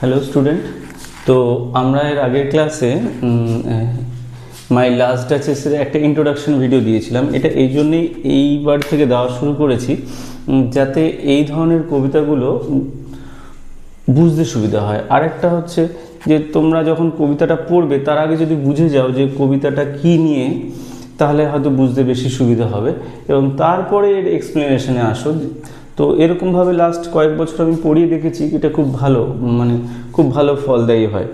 Hello student, তো আমরা এর আগের ক্লাসে মাই লাস্ট ডাচেসের একটা ইন্ট্রোডাকশন ভিডিও দিয়েছিলাম। এটা এই জন্যেই এইবার থেকে দেওয়া শুরু করেছি যাতে এই ধরনের কবিতাগুলো বুঝতে সুবিধা হয়। আরেকটা হচ্ছে যে তোমরা যখন কবিতাটা পড়বে তার আগে যদি বুঝে যাও যে কবিতাটা কী নিয়ে, তাহলে হয়তো বুঝতে বেশি সুবিধা হবে এবং তারপরে এর এক্সপ্লেনেশনে আসো। তো এরকমভাবে লাস্ট কয়েক বছর আমি পড়িয়ে দেখেছি, এটা খুব ভালো, মানে খুব ভালো ফলদায়ী হয়।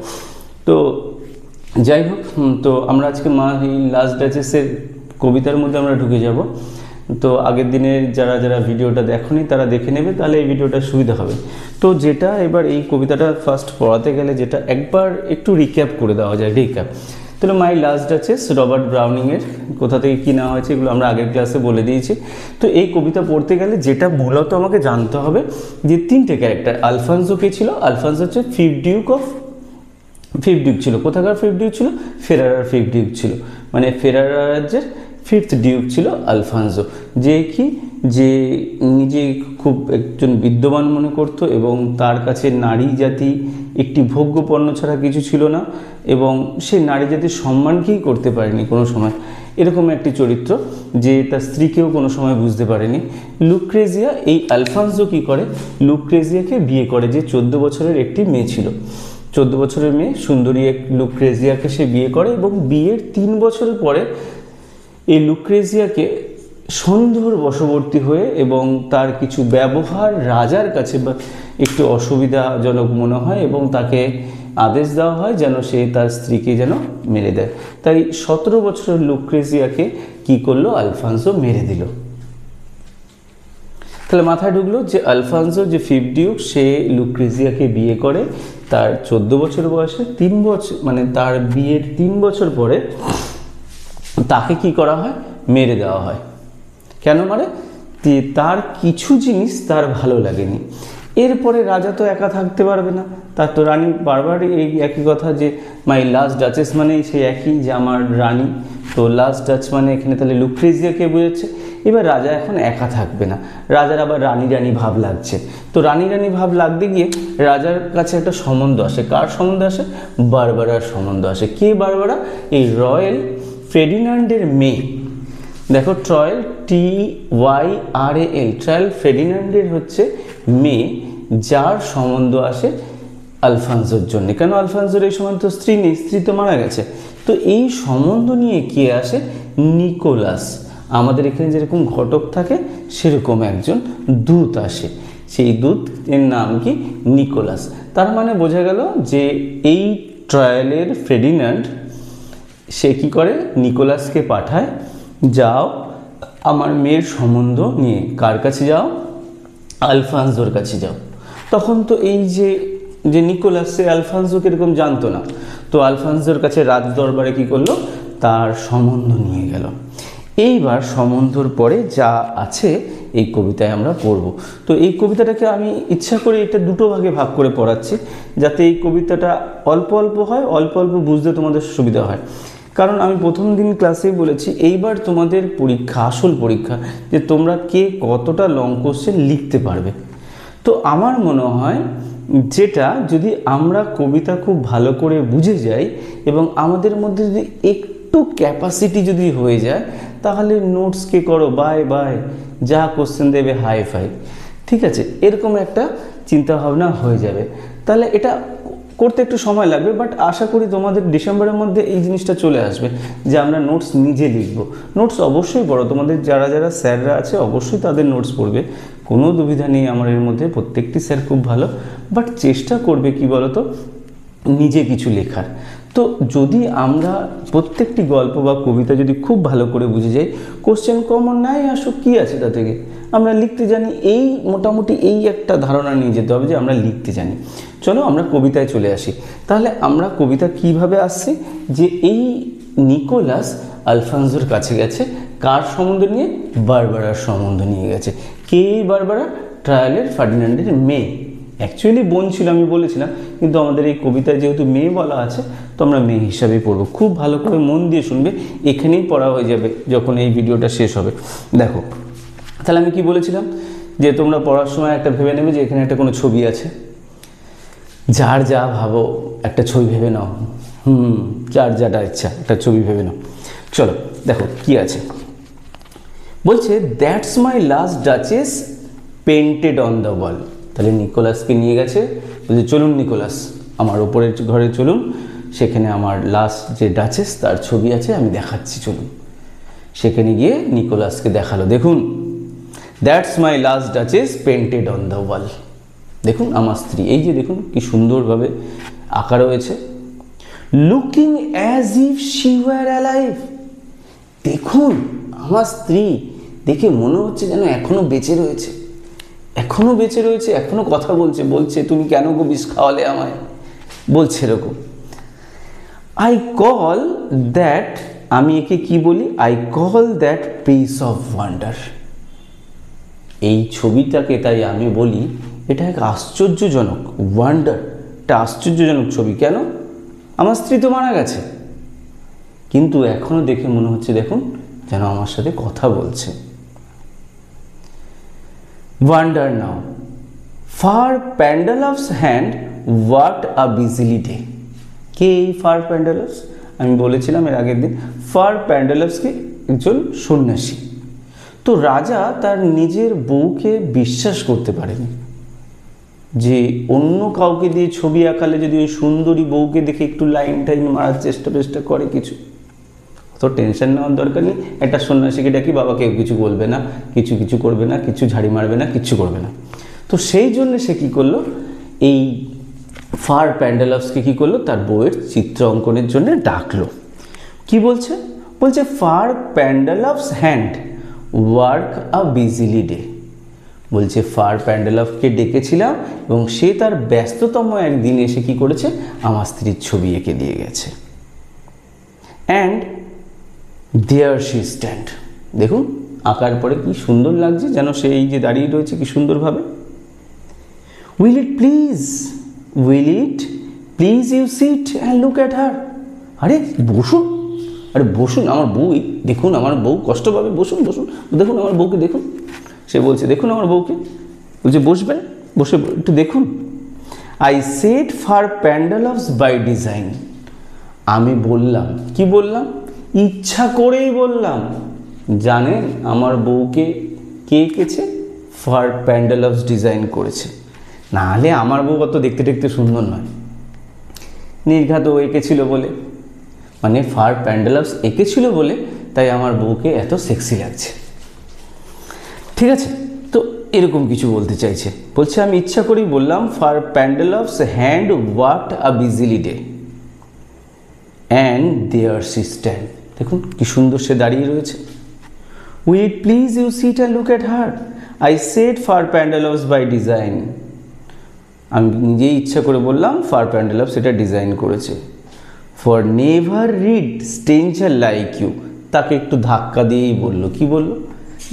তো যাই হোক, তো আমরা আজকে এই লাস্ট ডাচেসের কবিতার মধ্যে আমরা ঢুকে যাব। তো আগের দিনের যারা যারা ভিডিওটা দেখোনি তারা দেখে নেবে, তাহলে এই ভিডিওটা সুবিধা হবে। তো যেটা এবার এই কবিতাটা ফার্স্ট পড়াতে গেলে যেটা একবার একটু রিক্যাপ করে দেওয়া যায়। রিক্যাপ তাহলে মাই লাস্ট ডাচেস রবার্ট ব্রাউনিংয়ের, কোথা থেকে কী নেওয়া হয়েছে এগুলো আমরা আগের ক্লাসে বলে দিয়েছি। তো এই কবিতা পড়তে গেলে যেটা মূলত আমাকে জানতে হবে যে তিনটে ক্যারেক্টার। আলফানসো কে ছিল? আলফানসো হচ্ছে ফিফথ ডিউক ছিল। কোথাকার ফিফথ ডিউক ছিল? ফেরারার ফিফথ ডিউক ছিল, মানে ফেরারা রাজ্যের ফিফথ ডিউক ছিল আলফানসো, যে নিজে খুব একজন বিদ্যমান মনে করত এবং তার কাছে নারী জাতি একটি ভোগ্য পণ্য ছাড়া কিছু ছিল না, এবং সে নারী জাতির সম্মানকেই করতে পারেনি কোনো সময়। এরকম একটি চরিত্র যে তার স্ত্রীকেও কোনো সময় বুঝতে পারেনি। লুক্রেজিয়া, এই আলফানসো কী করে? লুক্রেজিয়াকে বিয়ে করে, যে 14 বছরের একটি মেয়ে ছিল। 14 বছরের মেয়ে সুন্দরী এক লুক্রেজিয়াকে সে বিয়ে করে এবং বিয়ের 3 বছর পরে এই লুক্রেজিয়াকে সন্দেহর বশবর্তী হয়ে এবং তার কিছু ব্যবহার রাজার কাছে একটু অসুবিধাজনক মনে হয় এবং তাকে আদেশ দেওয়া হয় যেন সে তার স্ত্রীকে যেন মেরে দেয়। তাই 17 বছরের লুক্রেজিয়াকে কি করলো? আলফানসো মেরে দিল। তাহলে মাথায় ঢুকলো যে আলফানসো যে ফিফথ ডিউক, সে লুক্রেজিয়াকে বিয়ে করে তার 14 বছর বয়সে। 3 বছর মানে তার বিয়ের 3 বছর পরে তাকে কি করা হয়? মেরে দেওয়া হয়। কেন মারে? তার কিছু জিনিস তার ভালো লাগেনি। এরপরে রাজা তো একা থাকতে পারবে না, তার তো রানী বারবার এই একই কথা যে মাই লাস্ট ডাচেস মানে সেই একই যে আমার রানী। তো লাস্ট ডাচ মানে এখানে তাহলে লুক্রেজিয়াকে বোঝাচ্ছে। এবার রাজা এখন একা থাকবে না, রাজার আবার রানী রানী ভাব লাগছে। তো রানী রানী ভাব লাগতে গিয়ে রাজার কাছে একটা সম্বন্ধ আসে। কার সম্বন্ধ আসে? বারবারার সম্বন্ধ আসে। কে বারবারা? এই রয়্যাল ফের্ডিনান্ডের মেয়ে। দেখো, ট্রয়েল TYRAL, ট্রয়েল ফের্ডিনান্ডের হচ্ছে মেয়ে, যার সম্বন্ধ আসে আলফানসোর জন্য। কেন? আলফানসোর এই সময় তো স্ত্রী নেই, স্ত্রী তো মারা গেছে। তো এই সম্বন্ধ নিয়ে কে আসে? নিকোলাস। আমাদের এখানে যেরকম ঘটক থাকে সেরকম একজন দূত আসে। সেই দূতের নাম কি? নিকোলাস। তার মানে বোঝা গেল যে এই ট্রয়েলের ফের্ডিনান্ড সে কী করে? নিকোলাসকে পাঠায়, যাও আমার মেয়ের সম্বন্ধ নিয়ে। কার কাছে যাও? আলফানসোর কাছে যাও। তখন তো এই যে নিকোলাস, সে আলফানসোকে এরকম জানতো না। তো আলফানসোর কাছে রাজ দরবারে কী করলো? তার সম্বন্ধ নিয়ে গেল। এইবার সম্বন্ধর পরে যা আছে এই কবিতায় আমরা পড়ব। তো এই কবিতাটাকে আমি ইচ্ছা করে এটা দুটো ভাগে ভাগ করে পড়াচ্ছি, যাতে এই কবিতাটা অল্প অল্প হয়, অল্প অল্প বুঝতে তোমাদের সুবিধা হয়। কারণ আমি প্রথম দিন ক্লাসেই বলেছি এইবার তোমাদের পরীক্ষা, আসল পরীক্ষা, যে তোমরা কে কতটা লং কোশ্চেন লিখতে পারবে। তো আমার মনে হয় যেটা যদি আমরা কবিতা খুব ভালো করে বুঝে যাই এবং আমাদের মধ্যে যদি একটু ক্যাপাসিটি যদি হয়ে যায়, তাহলে নোটসকে করো বাই বাই, যা কোশ্চেন দেবে হাই ফাই, ঠিক আছে? এরকম একটা চিন্তাভাবনা হয়ে যাবে। তাহলে এটা করতে একটু সময় লাগবে, বাট আশা করি তোমাদের ডিসেম্বরের মধ্যে এই জিনিসটা চলে আসবে যে আমরা নোটস নিজে লিখব। নোটস অবশ্যই পড়ো, তোমাদের যারা যারা স্যাররা আছে অবশ্যই তাদের নোটস পড়বে, কোনো দুবিধা নেই আমার এর মধ্যে। প্রত্যেকটি স্যার খুব ভালো, বাট চেষ্টা করবে কি বলো তো, নিজে কিছু লেখার। তো যদি আমরা প্রত্যেকটি গল্প বা কবিতা যদি খুব ভালো করে বুঝে যাই, কোশ্চেন কমন নাই আসুক, কী আছে তা থেকে আমরা লিখতে জানি, এই মোটামুটি এই একটা ধারণা নিয়ে যেতে হবে যে আমরা লিখতে জানি। চলো আমরা কবিতায় চলে আসি। তাহলে আমরা কবিতা কিভাবে আসছি? যে এই নিকোলাস আলফানসোর কাছে গেছে, কার সম্বন্ধ নিয়ে? বারবারার সম্বন্ধ নিয়ে গেছে। কে এই বারবারা? ট্রয়েলের ফার্ডিনান্ডের মেয়ে। অ্যাকচুয়ালি বোন ছিল আমি বলেছিলাম, কিন্তু আমাদের এই কবিতায় যেহেতু মেয়ে বলা আছে তো আমরা মেয়ে হিসাবেই পড়বো। খুব ভালো করে মন দিয়ে শুনবে, এখানেই পড়া হয়ে যাবে যখন এই ভিডিওটা শেষ হবে। দেখো, তাহলে আমি কি বলেছিলাম যে তোমরা পড়ার সময় একটা ভেবে নেবে যে এখানে একটা কোনো ছবি আছে। যার যা ভাবো একটা ছবি ভেবে নাও, যার যাটা ইচ্ছা একটা ছবি ভেবে নাও। চলো দেখো কি আছে, বলছে that's my last duchess painted on the wall. তাহলে নিকোলাসকে নিয়ে গেছে, বলছে চলুন নিকোলাস আমার ওপরের ঘরে চলুন, সেখানে আমার লাস্ট যে ডাচেস তার ছবি আছে, আমি দেখাচ্ছি চলুন। সেখানে গিয়ে নিকোলাসকে দেখালো, দেখুন that's my last duchess painted on the wall. দেখুন আমার স্ত্রী, এই যে দেখুন কি সুন্দরভাবে আঁকা রয়েছে, looking as if she were alive. দেখুন আমার স্ত্রী, দেখে মনে হচ্ছে যেন এখনো বেঁচে রয়েছে, এখনো বেঁচে রয়েছে, এখনো কথা বলছে, বলছে তুমি কেন গো বিষ খাওয়ালে আমায়, বলছে এরকম। আই কল দ্যাট, আমি একে কি বলি, I call that piece of wonder. এই ছবিটাকে তাই আমি বলি এটা এক আশ্চর্যজনক, ওয়ান্ডার, একটা আশ্চর্যজনক ছবি। কেন? আমার স্ত্রী তো মারা গেছে, কিন্তু এখনো দেখে মনে হচ্ছে দেখুন যেন আমার সাথে কথা বলছে। Wonder now fur Pandolf's hand worked a busily day. কে এই ফার প্যান্ডালভস? আমি বলেছিলাম এর আগের দিন, ফার প্যান্ডালভসকে একজন সন্ন্যাসী। তো রাজা তার নিজের বউকে বিশ্বাস করতে পারেনি, যে অন্য কাউকে দিয়ে ছবি আঁকালে যদি ওই সুন্দরী বউকে দেখে একটু লাইন টাইন মারার চেষ্টা করে কিছু, তো টেনশন নেওয়ার দরকার নেই, একটা সন্ন্যাসীকে ডাকি, বাবা কেউ কিছু বলবে না, কিছু করবে না, কিছু ঝাড়ি মারবে না, কিচ্ছু করবে না। তো সেই জন্য সে কী করলো, এই ফার প্যান্ডালভসকে কী করলো, তার বউয়ের চিত্র অঙ্কনের জন্য ডাকলো। কি বলছে? বলছে ফার প্যান্ডালভস হ্যান্ড ওয়ার্ক আ বিজিলি ডে। বলছে ফার প্যান্ডালভকে ডেকেছিলাম এবং সে তার ব্যস্ততম একদিন এসে কি করেছে, আমার স্ত্রীর ছবি এঁকে দিয়ে গেছে। And there she stand. দেখুন আঁকার পরে কি সুন্দর লাগছে, যেন সে এই যে দাঁড়িয়ে রয়েছে কি সুন্দরভাবে। Will it please you sit and look at her. আরে বসুন, আরে বসুন, আমার বউ, দেখুন আমার বউ কষ্ট পাবে, বসুন, দেখুন আমার বউকে দেখুন। সে বলছে দেখুন আমার বউকে, বলছে বসবেন, বসে একটু দেখুন। I said Fra Pandolf by design. আমি বললাম, কি বললাম, ইচ্ছা করেই বললাম। জানেন আমার বউকে কে এঁকেছে? ফার প্যান্ডালভস ডিজাইন করেছে, নাহলে আমার বউ অত দেখতে সুন্দর নয়, নির্ঘাত ও এঁকেছিল বলে, মানে ফার প্যান্ডালভস এঁকেছিল বলে তাই আমার বউকে এত সেক্সি লাগছে। ঠিক আছে, তো এরকম কিছু বলতে চাইছে, বলছে আমি ইচ্ছা করেই বললাম Fra Pandolf's hand worked a busily day and there she stand. দেখুন কি সুন্দর সে দাঁড়িয়ে রয়েছে। Will it please you sit and look at her. I said Fra Pandolf by design. আমি নিজেই ইচ্ছা করে বললাম ফার প্যান্ডালভস এটা ডিজাইন করেছে। For never read stranger like you. তাকে একটু ধাক্কা দিয়েই বললো, কি বললো,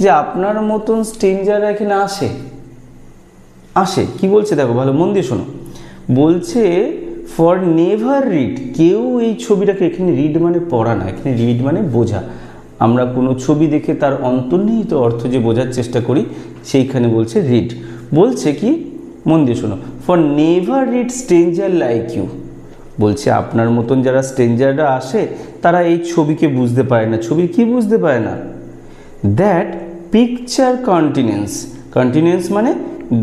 যে আপনার মতন স্ট্রেঞ্জাররা এখানে আসে। কি বলছে দেখো, ভালো মন দিয়ে শোনো। বলছে ফর নেভার রিড, কেউ এই ছবিটাকে, এখানে রিড মানে পড়া না, এখানে রিড মানে বোঝা। আমরা কোনো ছবি দেখে তার অন্তর্নিহিত অর্থ যে বোঝার চেষ্টা করি, সেইখানে বলছে রিড। বলছে কি, মন দিয়ে শোনো, for never read stranger like you. বলছে আপনার মতন যারা স্ট্রেঞ্জাররা আসে তারা এই ছবিকে বুঝতে পারে না। ছবির কি বুঝতে পারে না? দ্যাট পিকচার কন্টিনেন্স মানে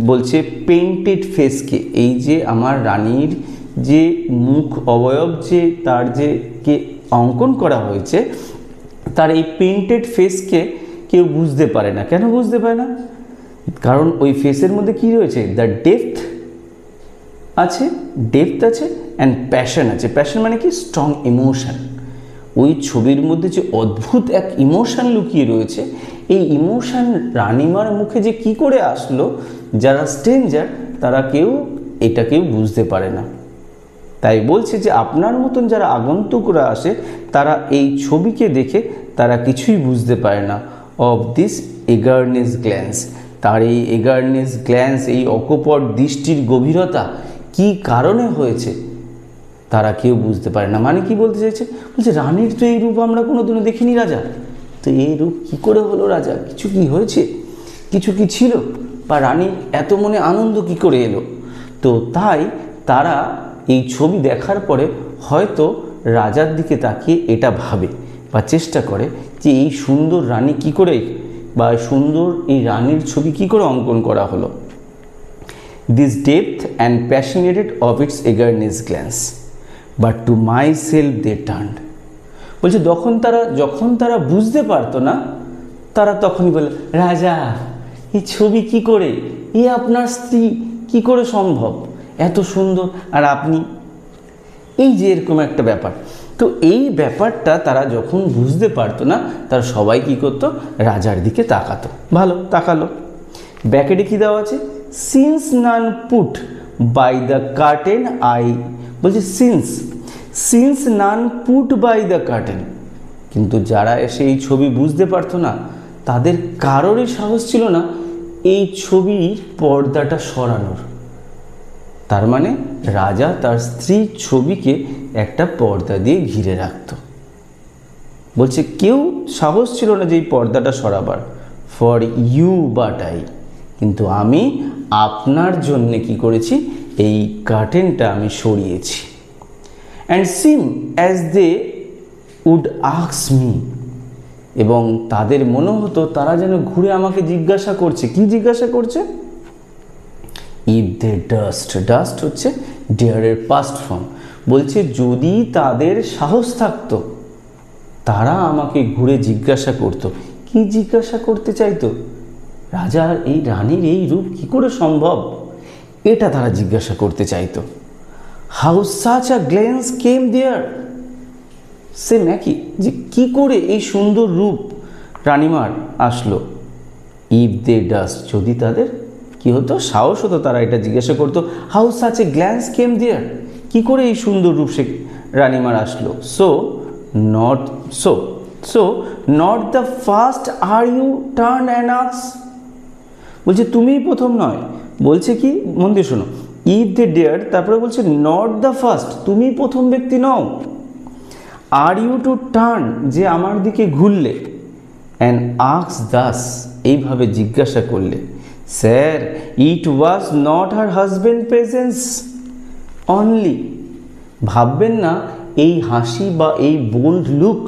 বলছে পেইন্টেড ফেসকে, এই যে আমার রানীর যে মুখ অবয়ব, যে তার যে কে অঙ্কন করা হয়েছে, তার এই পেইন্টেড ফেসকে কেউ বুঝতে পারে না। কেন বুঝতে পারে না? কারণ ওই ফেসের মধ্যে কি রয়েছে, দ্য ডেপথ আছে অ্যান্ড প্যাশন আছে। প্যাশন মানে কি, স্ট্রং ইমোশন। ওই ছবির মধ্যে যে অদ্ভুত এক ইমোশন লুকিয়ে রয়েছে, এই ইমোশন রানিমার মুখে যে কি করে আসলো, যারা স্ট্রেঞ্জার তারা কেউ বুঝতে পারে না। তাই বলছে যে আপনার মতন যারা আগন্তুকরা আসে তারা এই ছবিকে দেখে তারা কিছুই বুঝতে পারে না। অফ দিস এগারনেস গ্ল্যান্স, তার এই এগারনেস গ্ল্যান্স, এই অকপট দৃষ্টির গভীরতা কি কারণে হয়েছে তারা কেউ বুঝতে পারে না। মানে কি বলতে চাইছে, বলছে রানীর তো এই রূপ আমরা কোনোদিনও দেখিনি রাজা, তো এই রূপ কী করে হলো রাজা, কিছু কি হয়েছে, কিছু কি ছিল, বা রানীর এত মনে আনন্দ কি করে এলো। তো তাই তারা এই ছবি দেখার পরে হয়তো রাজার দিকে তাকিয়ে এটা ভাবে বা চেষ্টা করে যে এই সুন্দর রানী কি করে বা সুন্দর এই রানীর ছবি কি করে অঙ্কন করা হলো। This depth and passionate of its eagerness glance, but to myself they turned. বলছে যখন তারা বুঝতে পারতো না, তারা তখনই বলে, রাজা এই ছবি কি করে, এ আপনার স্ত্রী কি করে সম্ভব, এত সুন্দর, আর আপনি, এই যে এরকম একটা ব্যাপার। তো এই ব্যাপারটা তারা যখন বুঝতে পারতো না, তারা সবাই কি করতো, রাজার দিকে তাকাতো। ভালো, তাকালো। ব্যাকেটে কি দেওয়া আছে, since none put by the curtain I, বলছে since none put by the curtain. কিন্তু যারা এসে এই ছবি বুঝতে পারতো না, তাদের কারোরই সাহস ছিল না এই ছবির পর্দাটা সরানোর। তার মানে রাজা তার স্ত্রীর ছবিকে একটা পর্দা দিয়ে ঘিরে রাখত। বলছে কেউ সাহস ছিল না যে এই পর্দাটা সরাবার। ফর ইউ বাট আই, কিন্তু আমি আপনার জন্যে কি করেছি, এই কার্টেনটা আমি সরিয়েছি। And seem as they would ask me, এবং তাদের মনে হতো তারা যেন ঘুরে আমাকে জিজ্ঞাসা করছে। কি জিজ্ঞাসা করছে, ইফ দে ডাস্ট হচ্ছে ডিয়ারের পাস্ট ফর্ম। বলছে যদি তাদের সাহস থাকতো, তারা আমাকে ঘুরে জিজ্ঞাসা করতো। কি জিজ্ঞাসা করতে চাইতো, রাজার এই রানীর এই রূপ কি করে সম্ভব, এটা তারা জিজ্ঞাসা করতে চাইতো। How such a glance came there, same একই, যে কি করে এই সুন্দর রূপ রানীমার আসলো। ইফ দে ডাস্ট, যদি তাদের কি হতো, সাহস হতো, তারা এটা জিজ্ঞাসা করতো, how such a glance came there, কি করে এই সুন্দর রূপ সে রানীমার আসলো। So not the first are you turn and ask, বলছে তুমিই প্রথম নয়, বলছে কি, মন দিয়ে শোনো, ইফ দে ডেয়ার, তারপরে বলছে নট দ্য ফার্স্ট, তুমি প্রথম ব্যক্তি নও, আর ইউ টু টার্ন, যে আমার দিকে ঘুরলে, অ্যান্ড আস্ক দাস, এইভাবে জিজ্ঞাসা করলে, sir it was not her husband presence only, ভাববেন না এই হাসি বা এই বোল্ড লুক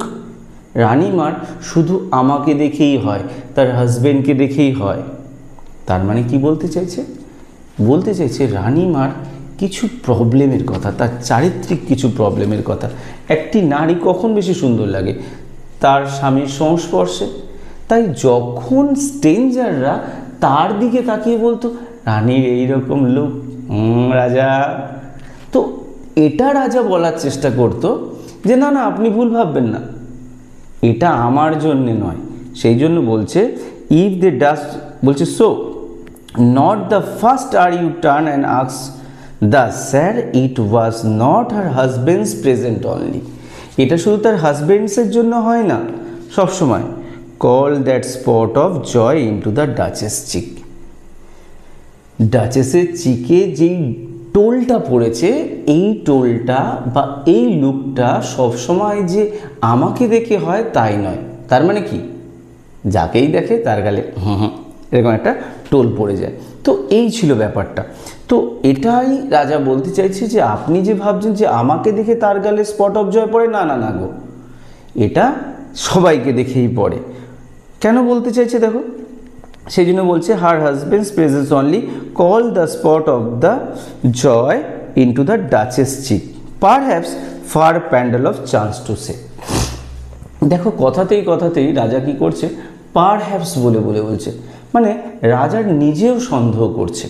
রানীমার শুধু আমাকে দেখেই হয়, তার হাজব্যান্ডকে দেখেই হয়। তার মানে কি বলতে চাইছে রানীমার কিছু প্রবলেমের কথা, তার চারিত্রিক কিছু প্রবলেমের কথা। একটি নারী কখন বেশি সুন্দর লাগে, তার স্বামীর সংস্পর্শে। তাই যখন স্ট্রেঞ্জাররা তার দিকে তাকিয়ে বলতো রানীর এইরকম লুক, রাজা, তো এটা রাজা বলার চেষ্টা করতো যে না আপনি ভুল ভাববেন না, এটা আমার জন্যে নয়। সেই জন্য বলছে ইফ দে ডাস্ট, বলছে so not the first are you turn and ask the sir it was not her husband's present only, এটা শুধু তার হাজব্যান্ডসের জন্য হয় না সবসময়। Call that spot of joy into the duchess cheek, ডাচেসের চিকে যেই টোলটা পড়েছে, এই টোলটা বা এই লুকটা সবসময় যে আমাকে দেখে হয় তাই নয়। তার মানে কি, যাকেই দেখে তার গালে এরকম একটা টোল পড়ে যায়। তো এই ছিল ব্যাপারটা। তো এটাই রাজা বলতে চাইছে যে আপনি যে ভাবছেন যে আমাকে দেখে তার গালে স্পট অফ জয় পড়ে, না গো, এটা সবাইকে দেখেই পড়ে। কেন বলতে চাইছে দেখো, সেই জন্য বলছে her husband's presence only call the spot of the joy into the duchess cheek perhaps Fra Pandolf of chance to say. দেখো কথাতেই রাজা কি করছে, পারহ্যাপস বলছে, মানে রাজার নিজেও সন্দেহ করছে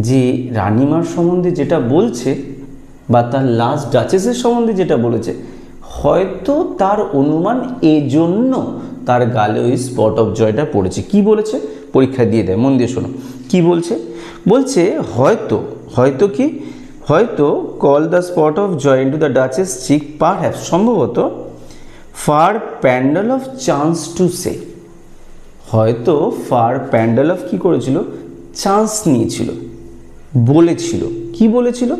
যে রানীমার সম্বন্ধে যেটা বলছে বা তার লাস্ট ডাচেসের সম্বন্ধে যেটা বলেছে, হয়তো তার অনুমান এজন্য তার গালে ওই স্পট অফ জয়টা পড়েছে। কি বলেছে, পরীক্ষা দিয়ে দেয়, মন দিয়ে শোনো কি বলছে হয়তো call the spot of joy into the duchess cheek perhaps, সম্ভবত Fra Pandolf of chance to say, হয়তো ফার প্যান্ডেল অফ কি করেছিল, চান্স নিয়েছিল, বলেছিল, কি বলেছিল,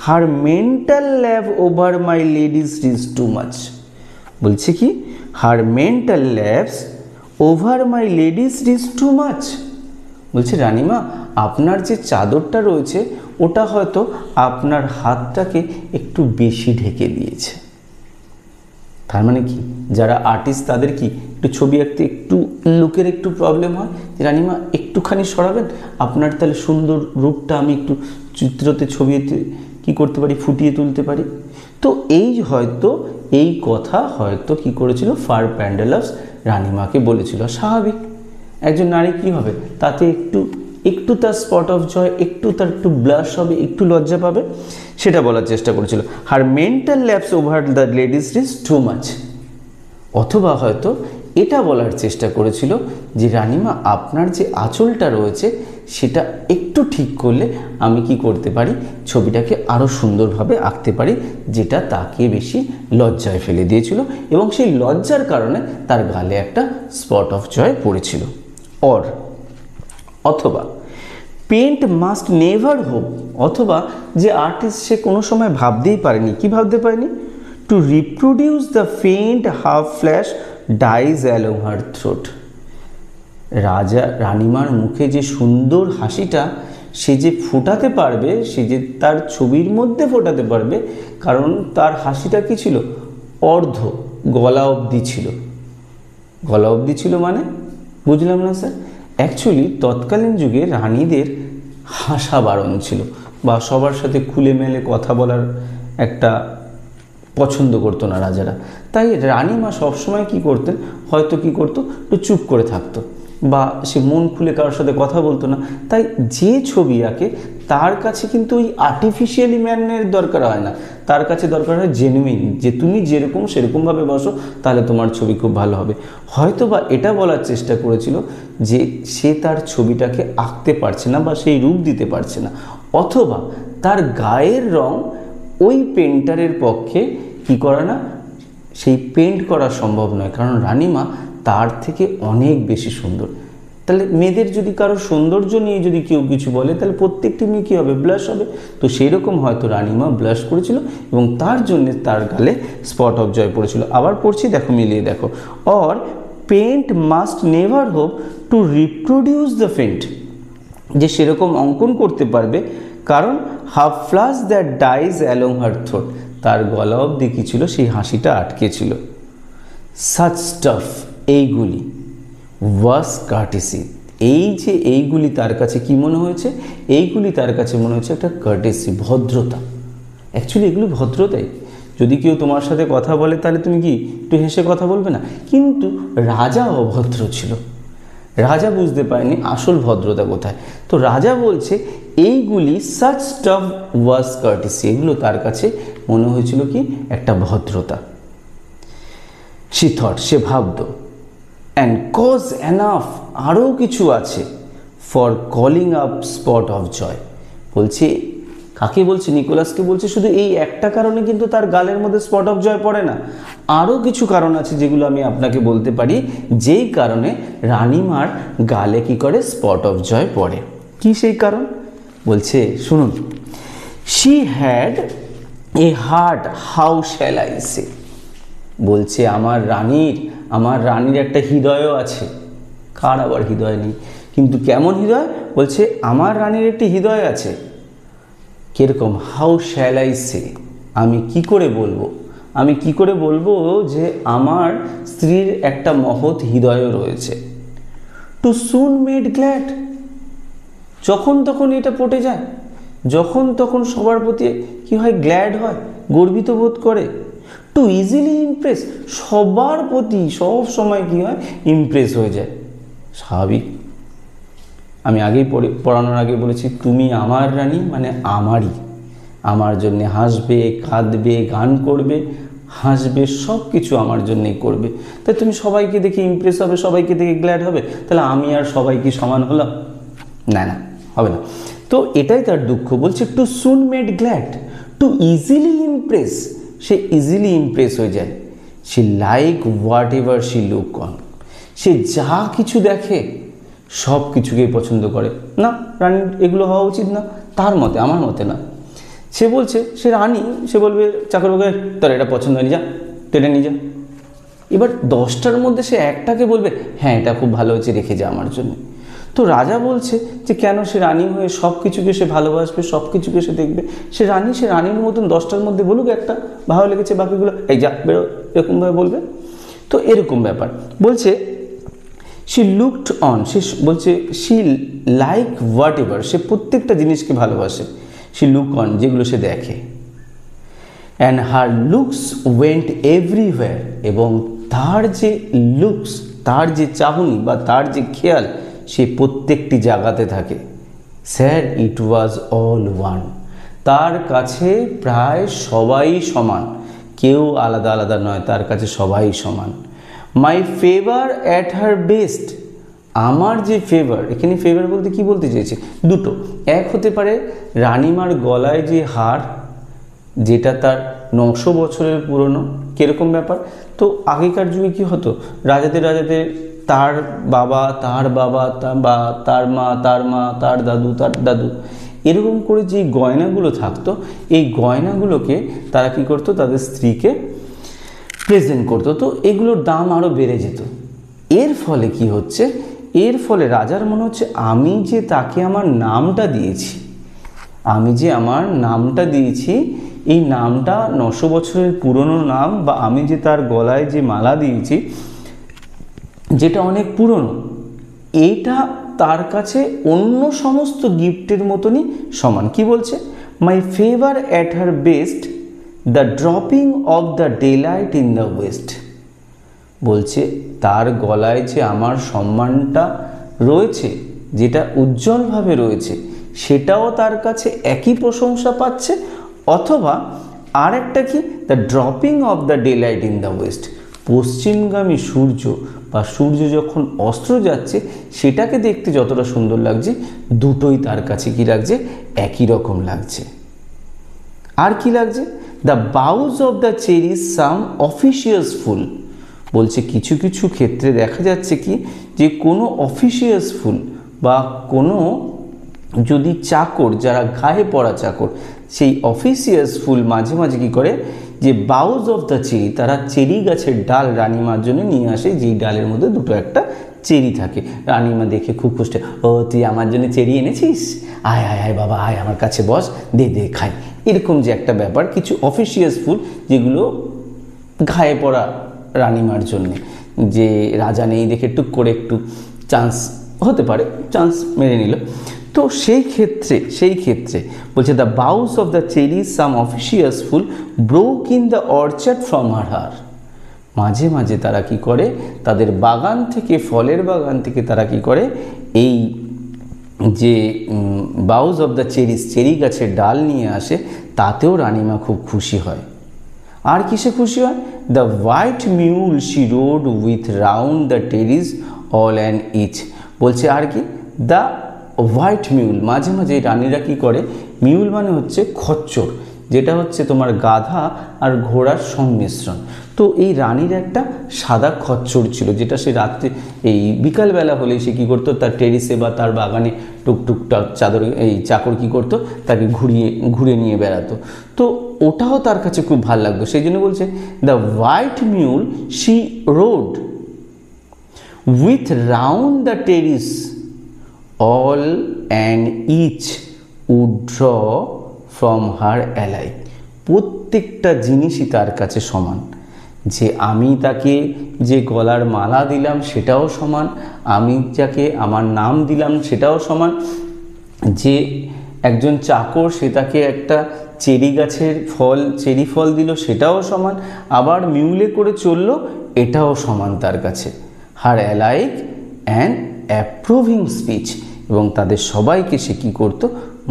হার মেন্টাল ল্যাভ over my lady's is too much, বলছে কি her mantle laps over my lady's is too much, বলছে রানীমা আপনার যে চাদরটা রয়েছে ওটা হয়তো আপনার হাতটাকে একটু বেশি ঢেকে দিয়েছে। তার মানে কি, যারা আর্টিস্ট তাদের কি একটু ছবি আঁকতে একটু লুকের একটু প্রবলেম হয়, যে রানিমা একটুখানি সরাবেন, আপনার তাহলে সুন্দর রূপটা আমি একটু চিত্রতে ছবিতে কি করতে পারি, ফুটিয়ে তুলতে পারি। তো এই কথা হয়তো কি করেছিল, ফার প্যান্ডেলাস রানিমাকে বলেছিল। স্বাভাবিক, একজন নারী কি হবে, তাতে একটু তার স্পট অফ জয়, তার একটু ব্লাশ হবে, একটু লজ্জা পাবে, সেটা বলার চেষ্টা করেছিল। Her mantle laps over the lady's is too much. অথবা হয়তো এটা বলার চেষ্টা করেছিল যে রানিমা, আপনার যে আঁচলটা রয়েছে সেটা একটু ঠিক করলে আমি কি করতে পারি, ছবিটাকে আরও সুন্দরভাবে আঁকতে পারি, যেটা তাকে বেশি লজ্জায় ফেলে দিয়েছিল এবং সেই লজ্জার কারণে তার গালে একটা স্পট অফ জয় পড়েছিল। অথবা পেন্ট মাস্ট নেভার হোপ, অথবা যে আর্টিস্ট সে কোনো সময় ভাবতেই পারেনি, কি ভাবতে পারেনি, to reproduce the faint half flush dies along her throat. রানিমার মুখে যে সুন্দর হাসিটা সে যে ফোটাতে পারবে, সে যে তার ছবির মধ্যে ফোটাতে পারবে, কারণ তার হাসিটা কি ছিল, অর্ধ গলা অবধি ছিল। গলা অবধি ছিল মানে বুঝলাম না স্যার। অ্যাকচুয়ালি তৎকালীন যুগে রানীদের হাসা বারণ ছিল, বা সবার সাথে খুলে মেলে কথা বলার একটা পছন্দ করতো না রাজারা। তাই রানীমা সবসময় কি করতেন, হয়তো কি করতো, একটু চুপ করে থাকতো, বা সে মন খুলে কারোর সাথে কথা বলতো না। তাই যে ছবি আঁকে তার কাছে কিন্তু ওই আর্টিফিশিয়ালি ম্যানের দরকার হয় না, তার কাছে দরকার হয় জেনুইন, যে তুমি যেরকম সেরকমভাবে বসো, তাহলে তোমার ছবি খুব ভালো হবে। হয়তো বা এটা বলার চেষ্টা করেছিল যে সে তার ছবিটাকে আঁকতে পারছে না বা সেই রূপ দিতে পারছে না, অথবা তার গায়ের রং ওই পেন্টারের পক্ষে কি করে না, সেই পেন্ট করা সম্ভব নয়, কারণ রানিমা তার থেকে অনেক বেশি সুন্দর। তাহলে মেয়েদের যদি কারো সৌন্দর্য নিয়ে যদি কেউ কিছু বলে, তাহলে প্রত্যেকটি মেয়ে কী হবে, ব্লাশ হবে। তো সেই রকম হয়তো রানিমা ব্লাশ করেছিল এবং তার জন্যে তার গালে স্পট অফ জয় পড়েছিল। আবার পড়ছি, দেখো মিলিয়ে দেখো। Or paint must never hope to reproduce the faint, যে সেরকম অঙ্কন করতে পারবে, কারণ half flush that dies along her throat, তার গলা অবধি কি ছিল, সেই হাসিটা আটকে ছিল। সাচ স্টাফ, এইগুলি, ওয়াস কার্টেসি, এইগুলি তার কাছে কি মনে হয়েছে, এইগুলি তার কাছে মনে হচ্ছে একটা কার্টেসি, ভদ্রতা। অ্যাকচুয়ালি এগুলি ভদ্রতাই। যদি কেউ তোমার সাথে কথা বলে তাহলে তুমি কি একটু হেসে কথা বলবে না? কিন্তু রাজা অভদ্র ছিল, রাজা বুঝতে পারেনি আসল ভদ্রতা কোথায়। তো রাজা বলছে এইগুলি সাচ স্টাফ ওয়াজ কার্টেসি, এগুলো তার কাছে মনে হয়েছিল কি একটা ভদ্রতা। সি থট, সে ভাবত, অ্যান্ড কজ এনাফ, আরও কিছু আছে, for calling up spot of joy. বলছে কাকে বলছে, নিকোলাসকে বলছে। শুধু এই একটা কারণে কিন্তু তার গালের মধ্যে স্পট অফ জয় পড়ে না, আরও কিছু কারণ আছে যেগুলো আমি আপনাকে বলতে পারি, যেই কারণে রানিমার গালে কি করে স্পট অফ জয় পড়ে। কি সেই কারণ? বলছে শুনুন, she had a heart, how shall I say. বলছে আমার রানীর একটা হৃদয়ও আছে। কার আবার হৃদয় নেই? কিন্তু কেমন হৃদয়? বলছে আমার রানীর একটি হৃদয় আছে। কিরকম? হাউ শ্যাল আই সে, আমি কি করে বলবো যে আমার স্ত্রীর একটা মহৎ হৃদয়ও রয়েছে। টু সুন মেড গ্ল্যাড, যখন তখন এটা পটে যায়, যখন তখন সবার প্রতি কি হয়, গ্ল্যাড হয়, গর্বিত বোধ করে। টু ইজিলি ইমপ্রেস, সবার প্রতি সব সময় কি হয়, ইমপ্রেস হয়ে যায়। স্বাভাবিক, আমি আগেই পড়ানোর আগে বলেছি, তুমি আমার রানী মানে আমারই, আমার জন্যে হাসবে, কাঁদবে, গান করবে, হাসবে, সব কিছু আমার জন্যেই করবে। তাই তুমি সবাইকে দেখে ইমপ্রেস হবে, সবাইকে দেখে গ্ল্যাড হবে। তাহলে আমি আর সবাই কি সমান হলাম? না, হবে না। তো এটাই তার দুঃখ। বলছে too soon made glad, too easily impress, সে ইজিলি ইমপ্রেস হয়ে যায়। সে like whatever she look on, সে যা কিছু দেখে সব কিছুকেই পছন্দ করে। না, রানীর এগুলো হওয়া উচিত না তার মতে, আমার মতে না। সে বলছে সে রানী, সে বলবে চাকরবাকে, তোর এটা পছন্দ হয়নি, যা টেনে নিয়ে যা। এবার 10টার মধ্যে সে একটাকে বলবে হ্যাঁ এটা খুব ভালো হয়েছে, রেখে যা আমার জন্য। তো রাজা বলছে যে কেন সে রানী হয়ে সব কিছুকে সে ভালোবাসবে, সব কিছুকে সে দেখবে, সে রানীর মতন 10টার মধ্যে বলুক একটা ভালো লেগেছে, বাকিগুলো এই যা বেরো, এরকমভাবে বলবে। তো এরকম ব্যাপার বলছে শি লুকড অন, সে বলছে শি লাইক হোয়াট এভার, সে প্রত্যেকটা জিনিসকে ভালোবাসে, শি লুক অন যেগুলো সে দেখে, and her looks went everywhere, এবং তার যে লুকস, তার যে চাহনি বা তার যে খেয়াল, সে প্রত্যেকটি জায়গাতে থাকে। Sir it was all one, তার কাছে প্রায় সবাই সমান, কেউ আলাদা আলাদা নয়, তার কাছে সবাই সমান। My favour at her best, আমার যে ফেভার, এখানে ফেভার বলতে কি বলতে চেয়েছে, দুটো, এক হতে পারে রানীমার গলায় যে হার, যেটা তার 900 বছরের পুরনো, কীরকম ব্যাপার। তো আগেকার যুগে কি হতো, রাজাদের তার বাবা, তার বাবা, তার মা, তার দাদু, এরকম করে যে গয়নাগুলো থাকতো, এই গয়নাগুলোকে তারা কি করতো, তাদের স্ত্রীকে প্রেজেন্ট করতো। তো এগুলোর দাম আরও বেড়ে যেত। এর ফলে কি হচ্ছে, এর ফলে রাজার মনে হচ্ছে আমি যে তাকে আমার নামটা দিয়েছি, এই নামটা 900 বছরের পুরনো নাম, বা আমি যে তার গলায় যে মালা দিয়েছি যেটা অনেক পুরনো, এইটা তার কাছে অন্য সমস্ত গিফটের মতনই সমান। কি বলছে, my favour at her best, the dropping of the daylight in the west, বলছে তার গলায় যে আমার সম্মানটা রয়েছে, যেটা উজ্জ্বলভাবে রয়েছে, সেটাও তার কাছে একই প্রশংসা পাচ্ছে। অথবা আর একটা কি, the dropping of the daylight in the west, পশ্চিমগামী সূর্য বা সূর্য যখন অস্ত যাচ্ছে সেটাকে দেখতে যতটা সুন্দর লাগছে, দুটোই তার কাছে কি লাগছে, একই রকম লাগছে। আর কি লাগছে, the boughs of the cherries some officious fool, বলছে কিছু কিছু ক্ষেত্রে দেখা যাচ্ছে কি, যে কোনো অফিসিয়াস ফুল বা কোনো যদি চাকর, যারা গায়ে পড়া চাকর, সেই অফিসিয়াস ফুল মাঝে মাঝে কী করে, যে বাউজ অফ দ্য চেরি, তারা চেরি গাছের ডাল রানীমার জন্য নিয়ে আসে, যেই ডালের মধ্যে দুটো একটা চেরি থাকে। রানীমা দেখে খুব খুশি, ও তুই আমার জন্য চেরি এনেছিস, আয় আয় আয় বাবা আয় আমার কাছে বস, দে দে খাই, এরকম যে একটা ব্যাপার। কিছু অফিসিয়াস ফুল যেগুলো গায়ে পড়া রানীমার জন্যে, যে রাজা নেই দেখে টুক করে একটু চান্স হতে পারে, চান্স মেরে নিল। তো সেই ক্ষেত্রে বলছে the boughs of the cherry some officious fool broke in the orchard from her her, মাঝে মাঝে তারা কি করে, তাদের বাগান থেকে, ফলের বাগান থেকে তারা কি করে, এই যে বাউস অফ দ্য চেরিস, চেরি গাছের ডাল নিয়ে আসে, তাতেও রানীমা খুব খুশি হয়। আর কিসে খুশি হয়, the white mule she rode with round the terrace all and each, বলছে আর কি, দ্য হোয়াইট মিউল, মাঝে মাঝে রানীরা কি করে, মিউল মানে হচ্ছে খচ্চর, যেটা হচ্ছে তোমার গাধা আর ঘোড়ার সংমিশ্রণ। তো এই রানীর একটা সাদা খচ্চর ছিল, যেটা সে রাত্রে এই বিকালবেলা হলে সে কী করতো, তার টেরিসে বা তার বাগানে টুকটুকটাক চাকর কী করতো, তাকে ঘুরে নিয়ে বেড়াতো। তো ওটাও তার কাছে খুব ভালো লাগতো, সেই জন্য বলছে the white mule she rode with round the terrace all and each would draw from her alike, প্রত্যেকটা জিনিসই তার কাছে সমান, যে আমি তাকে যে গলার মালা দিলাম সেটাও সমান, আমি যাকে আমার নাম দিলাম সেটাও সমান, যে একজন চাকর সে তাকে একটা চেরি গাছের চেরি ফল দিল সেটাও সমান, আবার মিউলে করে চললো এটাও সমান তার কাছে। হার অ্যালাইক অ্যান্ড অ্যাপ্রুভিং স্পিচ, এবং তাদের সবাইকে সে কী করতো,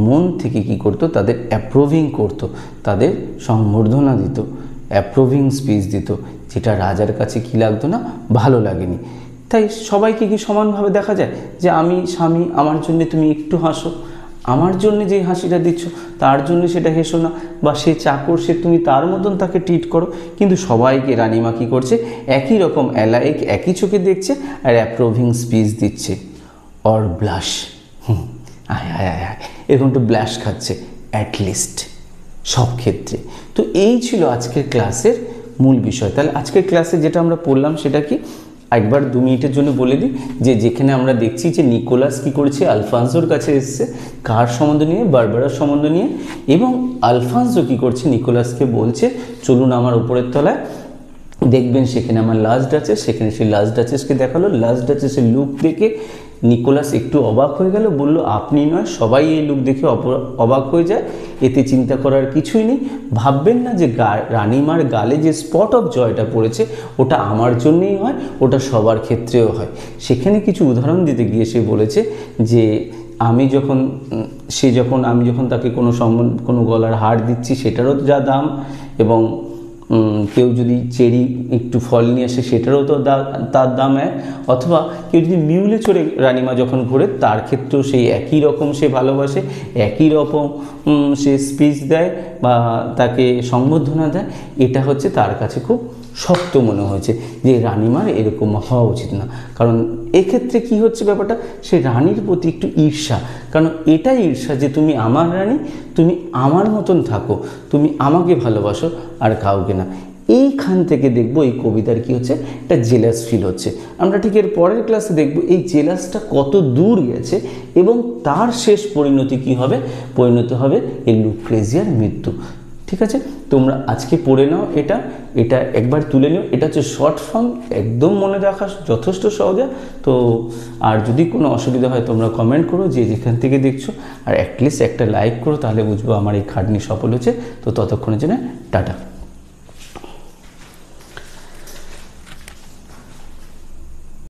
মন থেকে কী করতো, তাদের অ্যাপ্রুভিং করতো, তাদের সম্বর্ধনা দিত, অ্যাপ্রুভিং স্পিচ দিত, যেটা রাজার কাছে কী লাগতো না, ভালো লাগেনি। তাই সবাইকে কি সমানভাবে দেখা যায়, যে আমি স্বামী, আমার জন্য তুমি একটু হাসো, আমার জন্য যে হাসিটা দিচ্ছ তার জন্য সেটা হেসো না, বা সে চাকর সে তুমি তার মতন তাকে ট্রিট করো, কিন্তু সবাইকে রানীমা কী করছে, একই রকম অ্যালাইক, একই চোখে দেখছে আর অ্যাপ্রুভিং স্পিচ দিচ্ছে। অর ব্লাশ, আয় আয় আয় আয়, এরকম একটু ব্লাশ খাচ্ছে অ্যাটলিস্ট সব ক্ষেত্রে। তো এই ছিল আজকের ক্লাসের মূল বিষয়। তাহলে আজকের ক্লাসে যেটা আমরা পড়লাম সেটা কি, একবার 2 মিনিটের জন্য বলে দিই যে যেখানে আমরা দেখছি যে নিকোলাস কি করেছে, আলফানসোর কাছে এসছে কার সম্বন্ধ নিয়ে, বারবারার সম্বন্ধ নিয়ে, এবং আলফানসো কি করছে, নিকোলাসকে বলছে চলুন আমার উপরের তলায়, দেখবেন সেখানে আমার লাস্ট ডাচেস। সেখানে সেই লাস্ট ডাচেসকে দেখালো। লাস্ট ডাচেসের লুক দেখে নিকোলাস একটু অবাক হয়ে গেল, বলল আপনি নয়, সবাই এই লুক দেখে অবাক হয়ে যায়, এতে চিন্তা করার কিছুই নেই। ভাববেন না যে রানীমার গালে যে স্পট অফ জয়টা পড়েছে ওটা আমার জন্যেই হয়, ওটা সবার ক্ষেত্রেও হয়। সেখানে কিছু উদাহরণ দিতে গিয়ে সে বলেছে যে আমি যখন তাকে কোনো গলার হার দিচ্ছি সেটারও যা দাম, এবং কেউ যদি চেরি একটু ফল নিয়ে আসে সেটারও তো তার দাম এক, অথবা কেউ যদি মিউলে চড়ে রানীমা যখন ঘোরে তার ক্ষেত্রেও সেই একই রকম সে ভালোবাসে, একই রকম সে স্পিচ দেয় বা তাকে সম্বর্ধনা দেয়। এটা হচ্ছে তার কাছে খুব শক্ত মনে হয়েছে যে রানীমার এরকম হওয়া উচিত না। কারণ এক্ষেত্রে কি হচ্ছে ব্যাপারটা, সে রানীর প্রতি একটু ঈর্ষা, কারণ এটাই ঈর্ষা যে তুমি আমার রানী, তুমি আমার মতন থাকো, তুমি আমাকে ভালোবাসো আর কাউকে না। এইখান থেকে দেখবো এই কবিতার কি হচ্ছে, একটা জেলাস ফিল হচ্ছে। আমরা ঠিক এর পরের ক্লাসে দেখবো এই জেলাসটা কত দূর গেছে এবং তার শেষ পরিণতি কি হবে, পরিণত হবে এই লুক্রেজিয়ার মৃত্যু। ঠিক আছে, তোমরা আজকে পড়ে নাও, এটা একবার তুলে নিও। এটা হচ্ছে শর্ট ফর্ম, একদম মনে রাখা যথেষ্ট সহজে। তো আর যদি কোনো অসুবিধা হয় তোমরা কমেন্ট করো যে যেখান থেকে দেখছো, আর অ্যাটলিস্ট একটা লাইক করো, তাহলে বুঝবো আমার এই খাটনি সফল হচ্ছে। তো ততক্ষণের জন্য টাটা।